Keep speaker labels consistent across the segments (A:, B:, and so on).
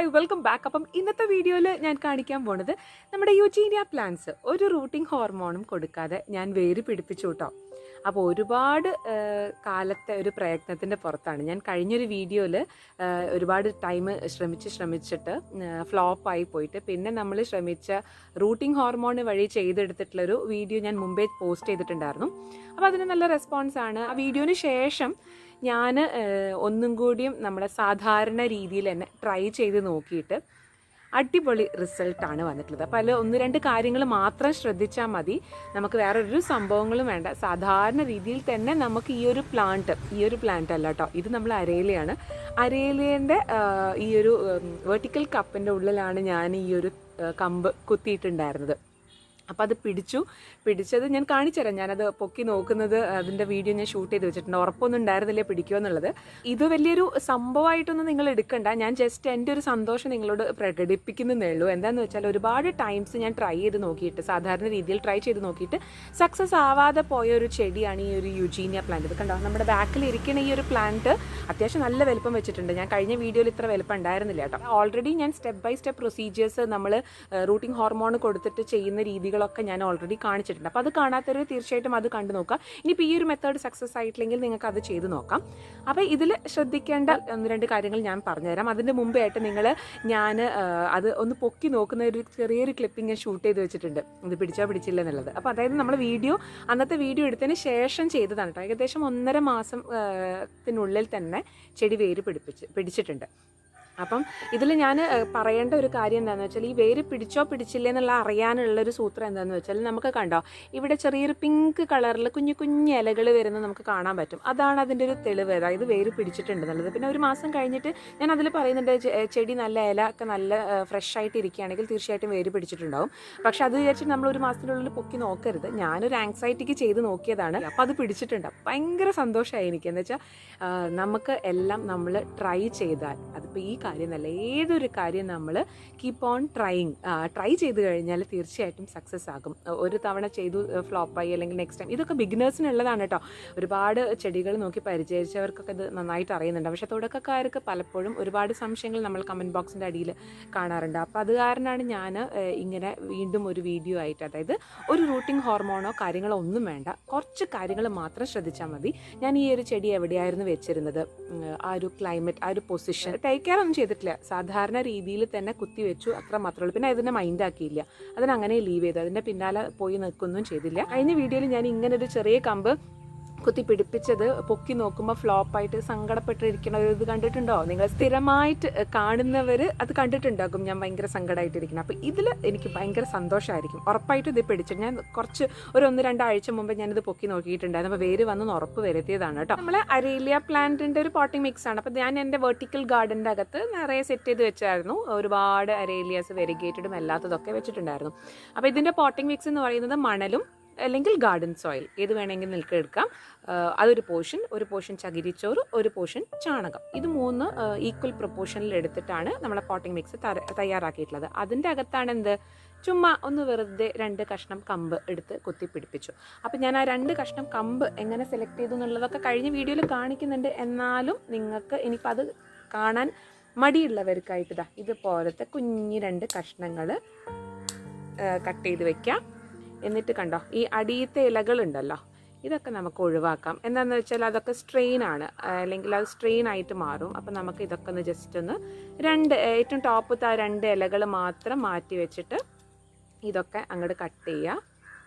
A: Hi welcome back. അപ്പം ഇന്നത്തെ വീഡിയോയിൽ ഞാൻ കാണിക്കാൻ പോണത് നമ്മുടെ യൂജീനിയ പ്ലാന്റ്സ് ഒരു റൂട്ടിംഗ് ഹോർമോണും കൊടുക്കാതെ ഞാൻ വേര് പിടിപ്പിച്ചു കേട്ടോ. അപ്പോൾ ഒരുപാട് കാലത്തെ ഒരു പ്രയത്നത്തിൻ്റെ പുറത്താണ് ഞാൻ കഴിഞ്ഞൊരു വീഡിയോയിൽ ഒരുപാട് ടൈം ശ്രമിച്ചിട്ട് ഫ്ലോപ്പായി പോയിട്ട് പിന്നെ നമ്മൾ ശ്രമിച്ച റൂട്ടിംഗ് ഹോർമോൺ വഴി ചെയ്തെടുത്തിട്ടുള്ളൊരു വീഡിയോ ഞാൻ മുമ്പേ പോസ്റ്റ് ചെയ്തിട്ടുണ്ടായിരുന്നു. അപ്പോൾ അതിന് നല്ല റെസ്പോൺസാണ്. ആ വീഡിയോന് ശേഷം ഞാൻ ഒന്നും കൂടിയും നമ്മുടെ സാധാരണ രീതിയിൽ തന്നെ ട്രൈ ചെയ്ത് നോക്കിയിട്ട് അടിപൊളി റിസൾട്ടാണ് വന്നിട്ടുള്ളത്. അപ്പോൾ അതിൽ ഒന്ന് രണ്ട് കാര്യങ്ങൾ മാത്രം ശ്രദ്ധിച്ചാൽ മതി. നമുക്ക് വേറൊരു സംഭവങ്ങളും വേണ്ട. സാധാരണ രീതിയിൽ തന്നെ നമുക്ക് ഈ ഒരു പ്ലാന്റ് അല്ല കേട്ടോ, ഇത് നമ്മൾ അരേലിയാണ്. അരേലിയൻ്റെ ഈ ഒരു വെർട്ടിക്കൽ കപ്പിൻ്റെ ഉള്ളിലാണ് ഞാൻ ഈ ഒരു കമ്പ് കുത്തിയിട്ടുണ്ടായിരുന്നത്. അപ്പോൾ അത് പിടിച്ചത് ഞാൻ കാണിച്ചുതരാം. ഞാനത് പൊക്കി നോക്കുന്നത് അതിൻ്റെ വീഡിയോ ഞാൻ ഷൂട്ട് ചെയ്ത് വെച്ചിട്ടുണ്ട്. ഉറപ്പൊന്നും ഉണ്ടായിരുന്നില്ല പിടിക്കുമോ എന്നുള്ളത്. ഇത് വലിയൊരു സംഭവമായിട്ടൊന്നും നിങ്ങൾ എടുക്കണ്ട. ഞാൻ ജസ്റ്റ് എൻ്റെ ഒരു സന്തോഷം നിങ്ങളോട് പ്രകടിപ്പിക്കുന്നതേ ഉള്ളൂ. എന്താണെന്ന് വെച്ചാൽ ഒരുപാട് ടൈംസ് ഞാൻ ട്രൈ ചെയ്ത് നോക്കിയിട്ട് സാധാരണ രീതിയിൽ ട്രൈ ചെയ്ത് നോക്കിയിട്ട് സക്സസ് ആവാതെ പോയ ഒരു ചെടിയാണ് ഈ ഒരു യൂജീനിയ പ്ലാന്റ്. ഇത് കണ്ടോ, നമ്മുടെ ബാക്കിൽ ഇരിക്കുന്ന ഈ ഒരു പ്ലാന്റ് അത്യാവശ്യം നല്ല വലുപ്പം വെച്ചിട്ടുണ്ട്. ഞാൻ കഴിഞ്ഞ വീഡിയോയിൽ ഇത്ര വലുപ്പം ഉണ്ടായിരുന്നില്ല കേട്ടോ. ഓൾറെഡി ഞാൻ സ്റ്റെപ്പ് ബൈ സ്റ്റെപ്പ് പ്രൊസീജിയേഴ്സ് നമ്മൾ റൂട്ടിംഗ് ഹോർമോൺ കൊടുത്തിട്ട് ചെയ്യുന്ന രീതികളൊക്കെ ഞാൻ ഓൾറെഡി കാണിച്ചിട്ടുണ്ട്. അപ്പോൾ അത് കാണാത്തവർ തീർച്ചയായിട്ടും അത് കണ്ടു നോക്കാം. ഇനിയിപ്പോൾ ഈ ഒരു മെത്തേഡ് സക്സസ് ആയിട്ടില്ലെങ്കിൽ നിങ്ങൾക്ക് അത് ചെയ്ത് നോക്കാം. അപ്പോൾ ഇതിൽ ശ്രദ്ധിക്കേണ്ട ഒന്ന് രണ്ട് കാര്യങ്ങൾ ഞാൻ പറഞ്ഞുതരാം. അതിൻ്റെ മുമ്പേ ആയിട്ട് ഞാൻ അത് ഒന്ന് പൊക്കി നോക്കുന്ന ഒരു ചെറിയൊരു ക്ലിപ്പിംഗ് ഞാൻ ഷൂട്ട് ചെയ്ത് വെച്ചിട്ടുണ്ട്, ഇത് പിടിച്ചില്ല എന്നുള്ളത്. അപ്പോൾ അതായത് നമ്മൾ അന്നത്തെ വീഡിയോ എടുത്തതിന് ശേഷം ചെയ്തതാണ് കേട്ടോ. ഏകദേശം 1.5 മാസത്തിനുള്ളിൽ തന്നെ ചെടി വേര് പിടിച്ചിട്ടുണ്ട്. അപ്പം ഇതിൽ ഞാൻ പറയേണ്ട ഒരു കാര്യം എന്താണെന്ന് വെച്ചാൽ, ഈ വേര് പിടിച്ചില്ലേ എന്നുള്ള അറിയാനുള്ളൊരു സൂത്രം എന്താണെന്ന് വെച്ചാൽ, നമുക്ക് കണ്ടോ ഇവിടെ ചെറിയൊരു പിങ്ക് കളറിൽ കുഞ്ഞു ഇലകൾ വരുന്നത് നമുക്ക് കാണാൻ പറ്റും. അതാണ് അതിൻ്റെ ഒരു തെളിവ്, അതായത് വേര് പിടിച്ചിട്ടുണ്ട് എന്നുള്ളത്. പിന്നെ ഒരു മാസം കഴിഞ്ഞിട്ട് ഞാൻ അതിൽ പറയുന്നുണ്ട്, ചെടി നല്ല ഇല ഒക്കെ നല്ല ഫ്രഷ് ആയിട്ട് ഇരിക്കുകയാണെങ്കിൽ തീർച്ചയായിട്ടും വേര് പിടിച്ചിട്ടുണ്ടാവും. പക്ഷെ അത് വിചാരിച്ചിട്ട് നമ്മൾ ഒരു മാസത്തിനുള്ളിൽ പൊക്കി നോക്കരുത്. ഞാനൊരു ആങ്സൈറ്റിക്ക് ചെയ്ത് നോക്കിയതാണ്. അപ്പോൾ അത് പിടിച്ചിട്ടുണ്ട്. ഭയങ്കര സന്തോഷമായി എനിക്ക്. എന്ന് വെച്ചാൽ നമുക്ക് എല്ലാം നമ്മൾ ട്രൈ ചെയ്താൽ, അതിപ്പോൾ ഈ കാര്യം എന്നല്ല, ഏതൊരു കാര്യം നമ്മൾ കീപ്പ് ഓൺ ട്രൈ ചെയ്ത് കഴിഞ്ഞാൽ തീർച്ചയായിട്ടും സക്സസ് ആകും. ഒരു തവണ ചെയ്തു ഫ്ലോപ്പായി അല്ലെങ്കിൽ നെക്സ്റ്റ് ടൈം, ഇതൊക്കെ ബിഗിനേഴ്സിനുള്ളതാണ് കേട്ടോ. ഒരുപാട് ചെടികൾ നോക്കി പരിചയിച്ചവർക്കൊക്കെ ഇത് നന്നായിട്ട് അറിയുന്നുണ്ട്. പക്ഷേ തുടക്കക്കാർക്ക് പലപ്പോഴും ഒരുപാട് സംശയങ്ങൾ നമ്മൾ കമൻറ്റ് ബോക്സിൻ്റെ അടിയിൽ കാണാറുണ്ട്. അപ്പോൾ അത് കാരണമാണ് ഞാൻ ഇങ്ങനെ വീണ്ടും ഒരു വീഡിയോ ആയിട്ട്, അതായത് ഒരു റൂട്ടിംഗ് ഹോർമോണോ കാര്യങ്ങളോ ഒന്നും വേണ്ട, കുറച്ച് കാര്യങ്ങൾ മാത്രം ശ്രദ്ധിച്ചാൽ മതി. ഞാൻ ഈ ഒരു ചെടി എവിടെയായിരുന്നു വെച്ചിരുന്നത്, ആ ഒരു ക്ലൈമറ്റ്, ആ ഒരു പൊസിഷൻ, ടേക്ക് കെയർ ഒന്നും ചെയ്തിട്ടില്ല. സാധാരണ രീതിയിൽ തന്നെ കുത്തി വെച്ചു, അത്ര മാത്രമേ ഉള്ളൂ. പിന്നെ അതിനെ മൈൻഡാക്കിയില്ല, അതിനങ്ങനെ ലീവ് ചെയ്തു. അതിൻ്റെ പിന്നാലെ പോയി നിൽക്കൊന്നും ചെയ്തില്ല. കഴിഞ്ഞ വീഡിയോയിൽ ഞാൻ ഇങ്ങനെ ഒരു ചെറിയ കമ്പ് കുത്തി പിടിപ്പിച്ചത് പൊക്കി നോക്കുമ്പോൾ ഫ്ലോപ്പായിട്ട് സങ്കടപ്പെട്ടിരിക്കണ ഒരു ഇത് കണ്ടിട്ടുണ്ടോ? നിങ്ങൾ സ്ഥിരമായിട്ട് കാണുന്നവർ അത് കണ്ടിട്ടുണ്ടാകും, ഞാൻ ഭയങ്കര സങ്കടമായിട്ടിരിക്കണം. അപ്പോൾ ഇതിൽ എനിക്ക് ഭയങ്കര സന്തോഷമായിരിക്കും. ഉറപ്പായിട്ടും ഇത് പിടിച്ചിട്ട് ഞാൻ കുറച്ച് ഒരു 1-2 ആഴ്ച മുമ്പ് ഞാനിത് പൊക്കി നോക്കിയിട്ടുണ്ടായിരുന്നു. അപ്പോൾ വേര് വന്ന് ഉറപ്പ് വരുത്തിയതാണ് കേട്ടോ. നമ്മൾ അരേലിയ പ്ലാന്റിൻ്റെ ഒരു പോട്ടിംഗ് മിക്സ് ആണ്. അപ്പോൾ ഞാൻ എൻ്റെ വെർട്ടിക്കൽ ഗാർഡൻ്റെ അകത്ത് നിറയെ സെറ്റ് ചെയ്ത് വെച്ചായിരുന്നു. ഒരുപാട് അരേലിയാസ് വെരിഗേറ്റഡും അല്ലാത്തതൊക്കെ വെച്ചിട്ടുണ്ടായിരുന്നു. അപ്പോൾ ഇതിൻ്റെ പോട്ടിംഗ് മിക്സ് എന്ന് പറയുന്നത് മണലും അല്ലെങ്കിൽ ഗാർഡൻ സോയിൽ ഏത് വേണമെങ്കിൽ നിങ്ങൾക്ക് എടുക്കാം. അതൊരു പോർഷൻ ചകിരിച്ചോറ്, ഒരു പോർഷൻ ചാണകം, ഇത് 3 ഈക്വൽ പ്രൊപ്പോർഷനിൽ എടുത്തിട്ടാണ് നമ്മളെ പോട്ടിംഗ് മിക്സ് തയ്യാറാക്കിയിട്ടുള്ളത്. അതിൻ്റെ അകത്താണ് ചുമ്മാ ഒന്ന് വെറുതെ 2 കഷ്ണം കമ്പ് എടുത്ത് കുത്തി പിടിപ്പിച്ചു. അപ്പം ഞാൻ ആ 2 കഷ്ണം കമ്പ് എങ്ങനെ സെലക്ട് ചെയ്തു എന്നുള്ളതൊക്കെ കഴിഞ്ഞ വീഡിയോയിൽ കാണിക്കുന്നുണ്ട്. എന്നാലും നിങ്ങൾക്ക് ഇനിയിപ്പോൾ അത് കാണാൻ മടിയുള്ളവർക്കായിട്ട് ഇതുപോലത്തെ കുഞ്ഞ് 2 കഷ്ണങ്ങൾ കട്ട് ചെയ്ത് വെക്കാം. എന്നിട്ട് കണ്ടോ, ഈ അടിയത്തെ ഇലകളുണ്ടല്ലോ, ഇതൊക്കെ നമുക്ക് ഒഴിവാക്കാം. എന്താണെന്ന് വെച്ചാൽ അതൊക്കെ സ്ട്രെയിനാണ്, അല്ലെങ്കിൽ അത് സ്ട്രെയിൻ ആയിട്ട് മാറും. അപ്പം നമുക്ക് ഇതൊക്കെ ഒന്ന് ജസ്റ്റ് ഒന്ന് ഏറ്റവും ടോപ്പത്തെ ആ 2 ഇലകൾ മാത്രം മാറ്റി വെച്ചിട്ട് ഇതൊക്കെ അങ്ങോട്ട് കട്ട് ചെയ്യുക.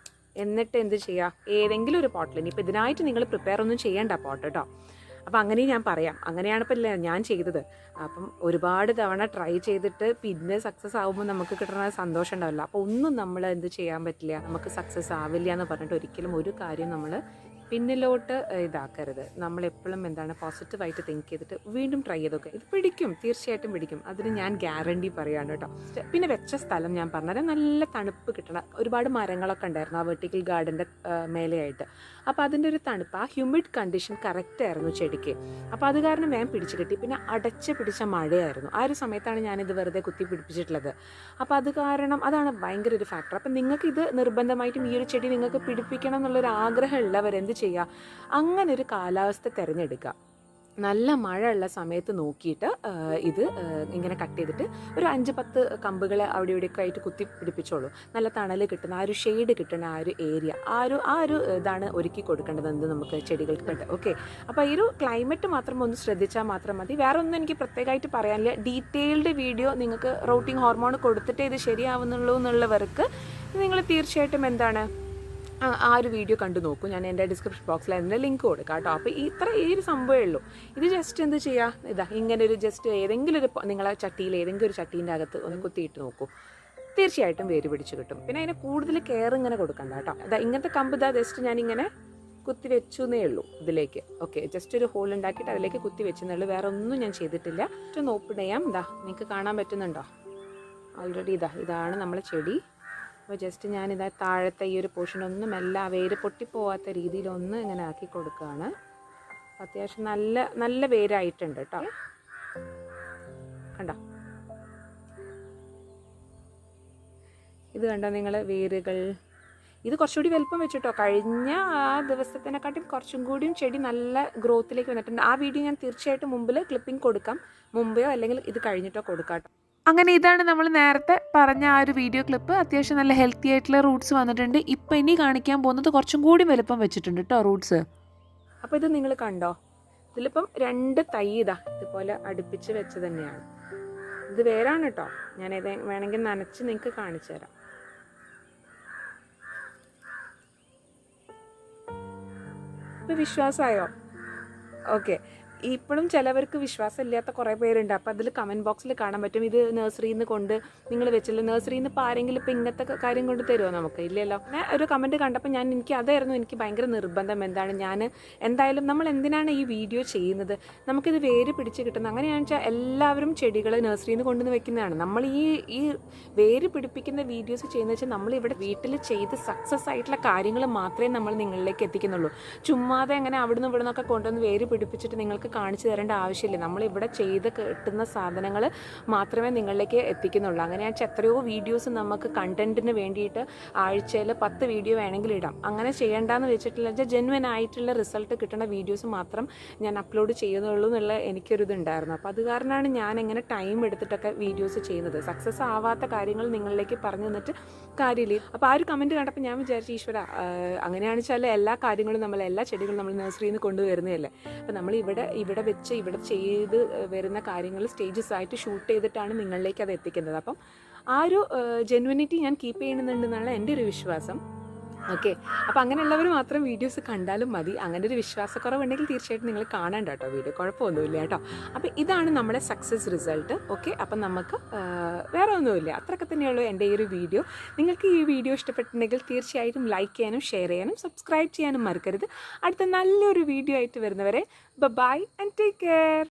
A: എന്നിട്ട് എന്ത് ചെയ്യുക, ഏതെങ്കിലും ഒരു പോട്ടിൽ, ഇനിയിപ്പോൾ ഇതിനായിട്ട് നിങ്ങൾ പ്രിപ്പയർ ഒന്നും ചെയ്യേണ്ട പോട്ട് കേട്ടോ. അപ്പം അങ്ങനെ ഞാൻ പറയാം, അങ്ങനെയാണ് ഇപ്പം ഞാൻ ചെയ്തത്. അപ്പം ഒരുപാട് തവണ ട്രൈ ചെയ്തിട്ട് പിന്നെ സക്സസ് ആകുമ്പോൾ നമുക്ക് കിട്ടുന്ന സന്തോഷം ഉണ്ടാവില്ല. അപ്പോൾ ഒന്നും നമ്മൾ എന്ത് ചെയ്യാൻ പറ്റില്ല, നമുക്ക് സക്സസ് ആവില്ല എന്ന് പറഞ്ഞിട്ട് ഒരിക്കലും ഒരു കാര്യം നമ്മൾ പിന്നിലോട്ട് ഇതാക്കരുത്. നമ്മളെപ്പോഴും പോസിറ്റീവായിട്ട് തിങ്ക് ചെയ്തിട്ട് വീണ്ടും ട്രൈ ചെയ്തൊക്കെ ഇത് പിടിക്കും, തീർച്ചയായിട്ടും പിടിക്കും. അതിന് ഞാൻ ഗ്യാരണ്ടി പറയുകയാണ് കേട്ടോ. പിന്നെ വെച്ച സ്ഥലം ഞാൻ പറഞ്ഞാൽ നല്ല തണുപ്പ് കിട്ടണം. ഒരുപാട് മരങ്ങളൊക്കെ ഉണ്ടായിരുന്നു ആ വെർട്ടിക്കൽ ഗാർഡൻ്റെ മേലെയായിട്ട്. അപ്പോൾ അതിൻ്റെ ഒരു തണുപ്പ്, ആ ഹ്യൂമിഡ് കണ്ടീഷൻ കറക്റ്റായിരുന്നു ചെടിക്ക്. അപ്പോൾ അത് കാരണം വേഗം പിടിച്ച് കിട്ടി. പിന്നെ പിടിച്ച മഴയായിരുന്നു. ആ ഒരു സമയത്താണ് ഞാനിത് വെറുതെ കുത്തി പിടിപ്പിച്ചിട്ടുള്ളത്. അപ്പോൾ അത് കാരണം അതാണ് ഭയങ്കര ഒരു ഫാക്ടർ. അപ്പം നിങ്ങൾക്ക് ഇത് നിർബന്ധമായിട്ടും ഈ ഒരു ചെടി നിങ്ങൾക്ക് പിടിപ്പിക്കണം എന്നുള്ളൊരു ആഗ്രഹം ഉള്ളവർ എന്ത് ചെയ്യുക, അങ്ങനെ ഒരു കാലാവസ്ഥ തിരഞ്ഞെടുക്കുക. നല്ല മഴയുള്ള സമയത്ത് നോക്കിയിട്ട് ഇത് ഇങ്ങനെ കട്ട് ചെയ്തിട്ട് ഒരു 5-10 കമ്പുകൾ അവിടെ ഇവിടെയൊക്കെ ആയിട്ട് കുത്തി പിടിപ്പിച്ചോളൂ. നല്ല തണൽ കിട്ടുന്ന ആ ഒരു ഷെയ്ഡ് കിട്ടുന്ന ആ ഒരു ഏരിയ ആ ഒരു ഇതാണ് ഒരുക്കി കൊടുക്കേണ്ടത് എന്ത് നമുക്ക് ചെടികൾക്ക് വേണ്ട. ഓക്കെ, അപ്പോൾ ഈ ഒരു ക്ലൈമറ്റ് മാത്രം ഒന്ന് ശ്രദ്ധിച്ചാൽ മാത്രം മതി. വേറെ ഒന്നും എനിക്ക് പ്രത്യേകമായിട്ട് പറയാനില്ല. ഡീറ്റെയിൽഡ് വീഡിയോ നിങ്ങൾക്ക് റൂട്ടിംഗ് ഹോർമോൺ കൊടുത്തിട്ടേ ഇത് ശരിയാവുന്നുള്ളൂ എന്നുള്ളവർക്ക് നിങ്ങൾ തീർച്ചയായിട്ടും എന്താണ് ആ ഒരു വീഡിയോ കണ്ടു നോക്കൂ. ഞാൻ എൻ്റെ ഡിസ്ക്രിപ്ഷൻ ബോക്സിൽ അതിൻ്റെ ലിങ്ക് കൊടുക്കാം കേട്ടോ. അപ്പോൾ ഈ ഒരു സംഭവമേ ഉള്ളൂ. ഇത് ജസ്റ്റ് എന്ത് ചെയ്യുക, ഇതാ ഇങ്ങനെ ഒരു ജസ്റ്റ് ഏതെങ്കിലും ഒരു നിങ്ങളെ ചട്ടിയിൽ ഏതെങ്കിലും ഒരു ചട്ടീൻ്റെ അകത്ത് ഒന്ന് കുത്തിയിട്ട് നോക്കൂ. തീർച്ചയായിട്ടും വേര് പിടിച്ച് കിട്ടും. പിന്നെ അതിന് കൂടുതൽ കെയർ ഇങ്ങനെ കൊടുക്കണ്ട കേട്ടോ. അതാ ഇങ്ങനത്തെ കമ്പ് ഇതാ ജസ്റ്റ് ഞാനിങ്ങനെ കുത്തി വെച്ചെന്നേ ഉള്ളൂ ഇതിലേക്ക്. ഓക്കെ, ജസ്റ്റ് ഒരു ഹോൾ ഉണ്ടാക്കിയിട്ട് അതിലേക്ക് കുത്തി വെച്ചെന്നേ ഉള്ളൂ. വേറെ ഒന്നും ഞാൻ ചെയ്തിട്ടില്ല. ജസ്റ്റ് ഒന്ന് ഓപ്പൺ ചെയ്യാം. ഇതാ നിങ്ങൾക്ക് കാണാൻ പറ്റുന്നുണ്ടോ? ഓൾറെഡി ഇതാണ് നമ്മളെ ചെടി. അപ്പോൾ ജസ്റ്റ് ഞാനിതാ താഴത്തെ ഈ ഒരു പോർഷൻ ഒന്നും എല്ലാ വേര് പൊട്ടിപ്പോവാത്ത രീതിയിലൊന്ന് ഇങ്ങനെ ആക്കി കൊടുക്കുകയാണ്. അത്യാവശ്യം നല്ല വേരായിട്ടുണ്ട് കേട്ടോ. കണ്ടോ, ഇത് കണ്ടോ നിങ്ങൾ വേരുകൾ? ഇത് കുറച്ചുകൂടി വലുപ്പം വെച്ചിട്ടോ. കഴിഞ്ഞ ആ ദിവസത്തിനെക്കാട്ടും കുറച്ചും കൂടിയും ചെടി നല്ല ഗ്രോത്തിലേക്ക് വന്നിട്ടുണ്ട്. ആ വീഡിയോ ഞാൻ തീർച്ചയായിട്ടും മുമ്പിൽ ക്ലിപ്പിംഗ് കൊടുക്കാം. മുമ്പെയോ അല്ലെങ്കിൽ ഇത് കഴിഞ്ഞിട്ടോ കൊടുക്കാം കേട്ടോ. അങ്ങനെ ഇതാണ് നമ്മൾ നേരത്തെ പറഞ്ഞ ആ ഒരു വീഡിയോ ക്ലിപ്പ്. അത്യാവശ്യം നല്ല ഹെൽത്തി ആയിട്ടുള്ള റൂട്ട്സ് വന്നിട്ടുണ്ട്. ഇപ്പം ഇനി കാണിക്കാൻ പോകുന്നത് കുറച്ചും കൂടി വലുപ്പം വെച്ചിട്ടുണ്ട് കേട്ടോ റൂട്ട്സ്. അപ്പോൾ ഇത് നിങ്ങൾ കണ്ടോ? ഇതിലിപ്പം 2 തൈ ഇതുപോലെ അടുപ്പിച്ച് വെച്ച് തന്നെയാണ്. ഇത് വേരാണ് കേട്ടോ. ഞാനിത് വേണമെങ്കിൽ നനച്ച് നിങ്ങൾക്ക് കാണിച്ചു തരാം. ഇപ്പം വിശ്വാസമായോ? ഓക്കെ, ഇപ്പോഴും ചിലവർക്ക് വിശ്വാസമില്ലാത്ത കുറേ പേരുണ്ട്. അപ്പോൾ അതിൽ കമൻറ്റ് ബോക്സിൽ കാണാൻ പറ്റും ഇത് നഴ്സറിയിൽ നിന്ന് കൊണ്ട് നിങ്ങൾ വെച്ചില്ല. നഴ്സറിയിൽ നിന്ന് ഇപ്പോൾ ആരെങ്കിലും ഇപ്പോൾ ഇങ്ങനത്തെ കാര്യം കൊണ്ട് തരുമോ? നമുക്ക് ഇല്ലല്ലോ. ഞാൻ ഒരു കമൻറ്റ് കണ്ടപ്പോൾ എനിക്ക് ഭയങ്കര നിർബന്ധം. ഞാൻ എന്തായാലും നമ്മൾ എന്തിനാണ് ഈ വീഡിയോ ചെയ്യുന്നത്? നമുക്കിത് വേര് പിടിച്ച് കിട്ടുന്നത്. അങ്ങനെയാണെന്ന് വെച്ചാൽ എല്ലാവരും ചെടികൾ നഴ്സറിയിൽ നിന്ന് കൊണ്ടുവന്ന് വെക്കുന്നതാണ്. നമ്മൾ ഈ വേര് പിടിപ്പിക്കുന്ന വീഡിയോസ് ചെയ്യുന്നത് വെച്ചാൽ നമ്മളിവിടെ വീട്ടിൽ ചെയ്ത് സക്സസ് ആയിട്ടുള്ള കാര്യങ്ങൾ മാത്രമേ നമ്മൾ നിങ്ങളിലേക്ക് എത്തിക്കുന്നുള്ളൂ. ചുമ്മാതെ അങ്ങനെ അവിടുന്ന് ഇവിടെ നിന്നൊക്കെ കൊണ്ടുവന്ന് വേര് പിടിപ്പിച്ചിട്ട് നിങ്ങൾക്ക് കാണിച്ചു തരേണ്ട ആവശ്യമില്ല. നമ്മളിവിടെ ചെയ്ത് കിട്ടുന്ന സാധനങ്ങൾ മാത്രമേ നിങ്ങളിലേക്ക് എത്തിക്കുന്നുള്ളൂ. അങ്ങനെയാണെന്ന് വെച്ചാൽ എത്രയോ വീഡിയോസ് നമുക്ക് കണ്ടന്റിന് വേണ്ടിയിട്ട് ആഴ്ചയിൽ 10 വീഡിയോ വേണമെങ്കിൽ ഇടാം. അങ്ങനെ ചെയ്യേണ്ടെന്ന് വെച്ചിട്ടില്ല. ജെന്വൻ ആയിട്ടുള്ള റിസൾട്ട് കിട്ടുന്ന വീഡിയോസ് മാത്രം ഞാൻ അപ്ലോഡ് ചെയ്യുന്നുള്ളൂ എന്നുള്ള എനിക്കൊരിതുണ്ടായിരുന്നു. അപ്പോൾ അത് കാരണമാണ് ഞാൻ എങ്ങനെ ടൈം എടുത്തിട്ടൊക്കെ വീഡിയോസ് ചെയ്യുന്നത്. സക്സസ് ആവാത്ത കാര്യങ്ങൾ നിങ്ങളിലേക്ക് പറഞ്ഞു തന്നിട്ട് കാര്യമില്ല. അപ്പോൾ ആ ഒരു കമൻറ്റ് കണ്ടപ്പോൾ ഞാൻ വിചാരിച്ചു, ഈശ്വര, അങ്ങനെയാണെന്ന് വെച്ചാൽ എല്ലാ കാര്യങ്ങളും എല്ലാ ചെടികളും നമ്മൾ നഴ്സറിയിൽ നിന്ന് കൊണ്ടുവരുന്നതല്ലേ. അപ്പോൾ നമ്മൾ ഇവിടെ വെച്ച് ഇവിടെ ചെയ്ത് വരുന്ന കാര്യങ്ങൾ സ്റ്റേജസ് ആയിട്ട് ഷൂട്ട് ചെയ്തിട്ടാണ് നിങ്ങളിലേക്ക് അത് എത്തിക്കുന്നത്. അപ്പം ആ ഒരു ജെന്യുനിറ്റി ഞാൻ കീപ്പ് ചെയ്യുന്നുണ്ടെന്നാണ് എൻ്റെ ഒരു വിശ്വാസം. ഓക്കെ, അപ്പോൾ അങ്ങനെയുള്ളവർ മാത്രം വീഡിയോസ് കണ്ടാലും മതി. അങ്ങനെ ഒരു വിശ്വാസക്കുറവുണ്ടെങ്കിൽ തീർച്ചയായിട്ടും നിങ്ങൾ കാണണ്ട കേട്ടോ വീഡിയോ, കുഴപ്പമൊന്നുമില്ല കേട്ടോ. അപ്പോൾ ഇതാണ് നമ്മുടെ സക്സസ് റിസൾട്ട്. ഓക്കെ, അപ്പം നമുക്ക് വേറെ ഒന്നുമില്ല, അത്രയൊക്കെ തന്നെയുള്ളൂ എൻ്റെ ഈ ഒരു വീഡിയോ. നിങ്ങൾക്ക് ഈ വീഡിയോ ഇഷ്ടപ്പെട്ടിട്ടുണ്ടെങ്കിൽ തീർച്ചയായിട്ടും ലൈക്ക് ചെയ്യാനും ഷെയർ ചെയ്യാനും സബ്സ്ക്രൈബ് ചെയ്യാനും മറക്കരുത്. അടുത്ത നല്ലൊരു വീഡിയോ ആയിട്ട് വരുന്നവരെ ബൈ ആൻഡ് ടേക്ക് കെയർ.